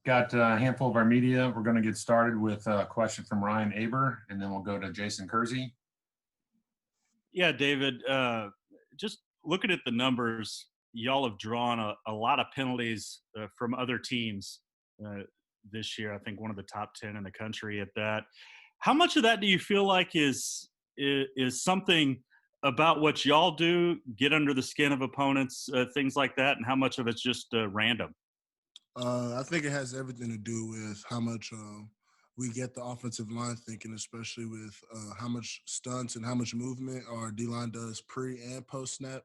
got a handful of our media. We're going to get started with a question from Ryan Aber, and then we'll go to Jason Kersey. Yeah, David, just looking at the numbers, y'all have drawn a lot of penalties from other teams this year. I think one of the top 10 in the country at that. How much of that do you feel like is something about what y'all do, get under the skin of opponents, things like that, and how much of it's just random? I think it has everything to do with how much we get the offensive line thinking, especially with how much stunts and how much movement our D line does pre and post snap.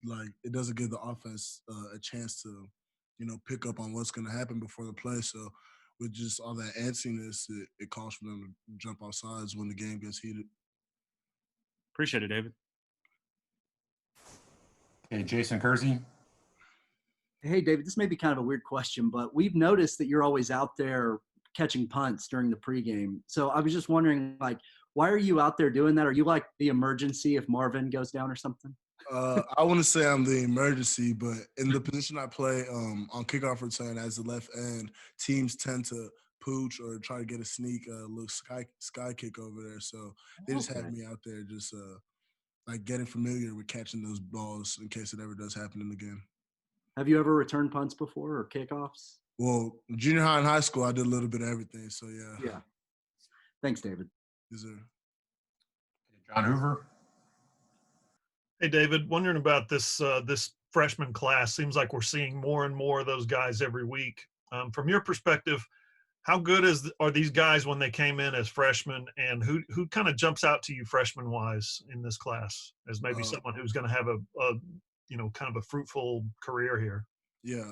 Like it doesn't give the offense a chance to, pick up on what's going to happen before the play. So with just all that antsiness, it calls for them to jump off sides when the game gets heated. Appreciate it, David. Okay, Jason Kersey. Hey, David, this may be kind of a weird question, but we've noticed that you're always out there catching punts during the pregame. So I was just wondering, like, why are you out there doing that? Are you like the emergency if Marvin goes down or something? I want to say I'm the emergency, but in the position I play on kickoff return as the left end, teams tend to pooch or try to get a sneak, little sky kick over there. So they just have me out there just like getting familiar with catching those balls in case it ever does happen in the game. Have you ever returned punts before or kickoffs? Well, junior high and high school, I did a little bit of everything. So, yeah. Yeah. Thanks, David. Yes, sir. John Hoover. Hey, David, wondering about this freshman class. Seems like we're seeing more and more of those guys every week. From your perspective, how good are these guys when they came in as freshmen, and who kind of jumps out to you freshman wise in this class as maybe someone who's going to have a kind of a fruitful career here? Yeah,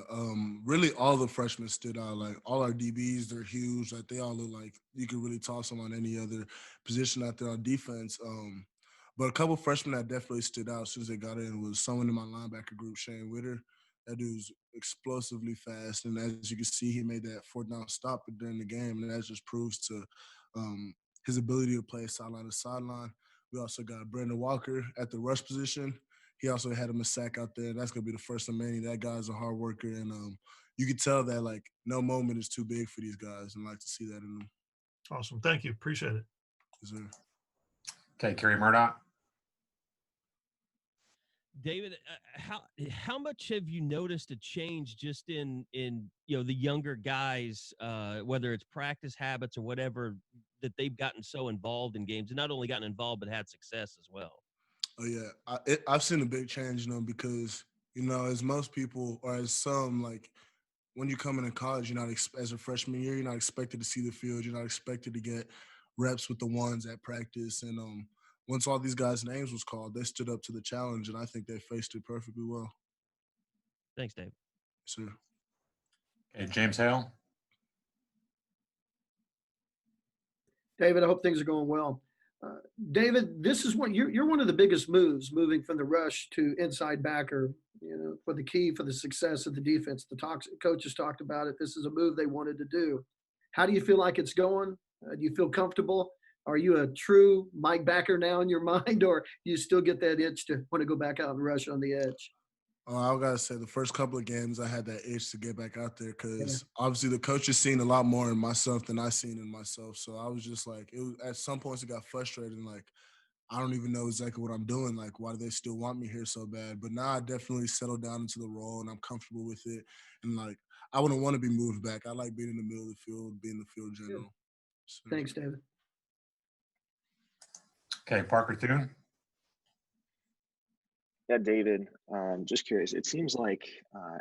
really all the freshmen stood out. Like all our DBs, they're huge. Like they all look like you could really toss them on any other position out there on defense. But a couple freshmen that definitely stood out as soon as they got in was someone in my linebacker group, Shane Witter. That dude's explosively fast, and as you can see, he made that fourth down stop during the game, and that just proves to his ability to play sideline to sideline. We also got Brandon Walker at the rush position. He also had him a sack out there. That's gonna be the first of many. That guy's a hard worker, and you can tell that like no moment is too big for these guys, and I like to see that in them. Awesome, thank you, appreciate it. Yes, sir. Okay, Kerry Murdoch. David, how much have you noticed a change just in the younger guys, whether it's practice habits or whatever, that they've gotten so involved in games, and not only gotten involved but had success as well? Oh yeah, I've seen a big change, because as most people or as some, like when you come into college, you're not as a freshman year, you're not expected to see the field, you're not expected to get reps with the ones at practice, and once all these guys' names was called, they stood up to the challenge, and I think they faced it perfectly well. Thanks, Dave. Sure. Okay, James Hale. David, I hope things are going well. David, this is what you're one of the biggest moves, moving from the rush to inside backer. For the key for the success of the defense. The coaches talked about it. This is a move they wanted to do. How do you feel like it's going? Do you feel comfortable? Are you a true Mike Backer now in your mind, or do you still get that itch to want to go back out and rush on the edge? I gotta say, the first couple of games, I had that itch to get back out there because obviously the coaches seen a lot more in myself than I seen in myself. So I was just like, at some points it got frustrating. Like, I don't even know exactly what I'm doing. Like, why do they still want me here so bad? But now I definitely settled down into the role and I'm comfortable with it. And like, I wouldn't want to be moved back. I like being in the middle of the field, being the field general. So. Thanks, David. Okay, Parker Thune. Yeah, David, just curious. It seems like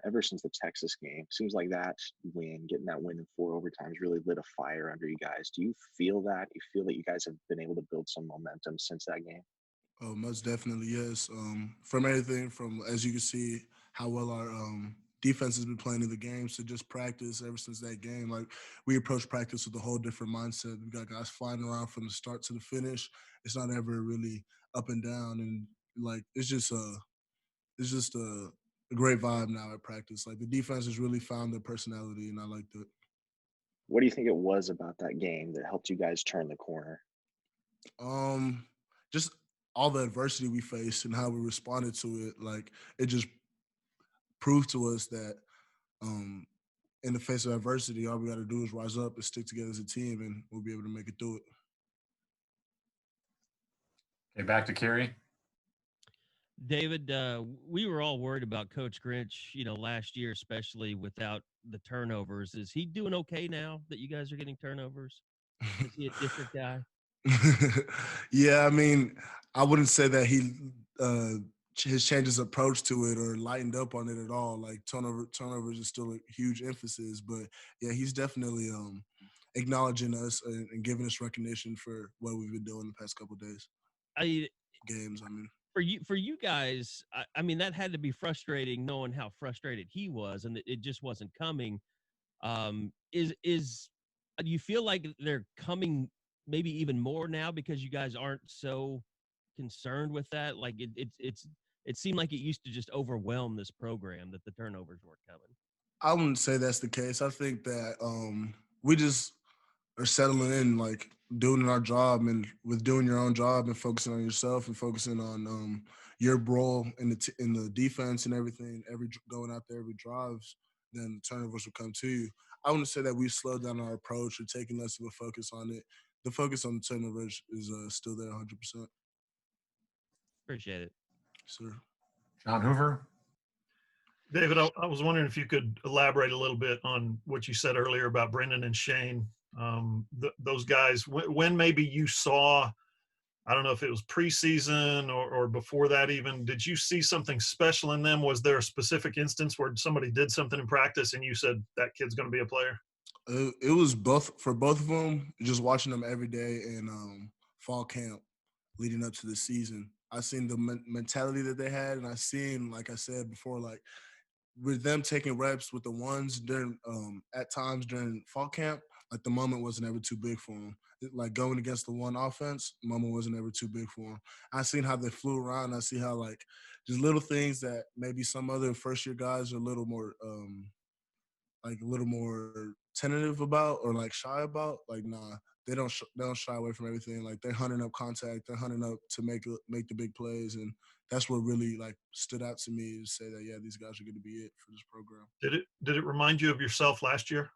ever since the Texas game, seems like that getting that win in 4 overtimes really lit a fire under you guys. Do you feel that? You feel that you guys have been able to build some momentum since that game? Oh, most definitely, yes. From everything from, as you can see, how well our defense has been playing in the games to just practice ever since that game. Like, we approach practice with a whole different mindset. We got guys flying around from the start to the finish. It's not ever really up and down, and like it's just a great vibe now at practice. Like the defense has really found their personality, and I liked it. What do you think it was about that game that helped you guys turn the corner? Just all the adversity we faced and how we responded to it. Like it just proved to us that in the face of adversity, all we got to do is rise up and stick together as a team, and we'll be able to make it through it. Okay, back to Kerry. David, we were all worried about Coach Grinch, last year, especially without the turnovers. Is he doing okay now that you guys are getting turnovers? Is he a different guy? Yeah, I mean, I wouldn't say that his changed his approach to it or lightened up on it at all. Like turnovers is still a huge emphasis, but yeah, he's definitely acknowledging us and giving us recognition for what we've been doing the past couple of days. Games, I mean. For you guys, I mean, that had to be frustrating knowing how frustrated he was and it just wasn't coming. Do you feel like they're coming maybe even more now because you guys aren't so concerned with that? Like it seemed like it used to just overwhelm this program that the turnovers weren't coming. I wouldn't say that's the case. I think that we just are settling in, like doing our job, and with doing your own job and focusing on yourself and focusing on your role in the defense and everything. Going out there every drives, then the turnovers will come to you. I wouldn't say that we've slowed down our approach or taken less of a focus on it. The focus on the turnovers is still there 100%. Appreciate it. Sir. John Hoover. David, I was wondering if you could elaborate a little bit on what you said earlier about Brendan and Shane. Those guys, when maybe you saw, I don't know if it was preseason or before that even, did you see something special in them? Was there a specific instance where somebody did something in practice and you said, that kid's going to be a player? It was both of them, just watching them every day in fall camp leading up to the season. I seen the mentality that they had, and I seen, like I said before, like with them taking reps with the ones during at times during fall camp, like the moment wasn't ever too big for them. Like going against the one offense, the moment wasn't ever too big for them. I seen how they flew around. I see how like just little things that maybe some other first year guys are a little more tentative about or like shy about. Like nah, they don't shy away from everything. Like they're hunting up contact, they're hunting up to make the big plays, and that's what really like stood out to me to say that yeah, these guys are going to be it for this program. Did it remind you of yourself last year?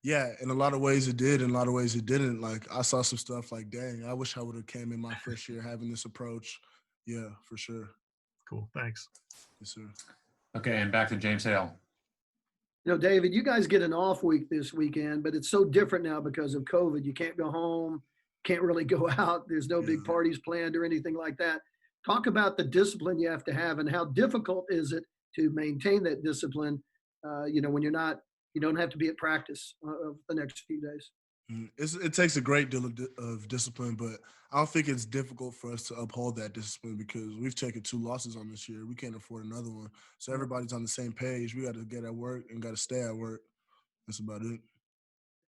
Yeah, in a lot of ways it did. In a lot of ways it didn't. Like I saw some stuff like, dang, I wish I would have came in my first year having this approach. Yeah, for sure. Cool. Thanks. Yes, sir. Okay, and back to James Hale. David, you guys get an off week this weekend, but it's so different now because of COVID. You can't go home, can't really go out. There's no big parties planned or anything like that. Talk about the discipline you have to have and how difficult is it to maintain that discipline, when you don't have to be at practice the next few days. It takes a great deal of discipline, but I don't think it's difficult for us to uphold that discipline because we've taken 2 losses on this year. We can't afford another one. So everybody's on the same page. We got to get at work and got to stay at work. That's about it.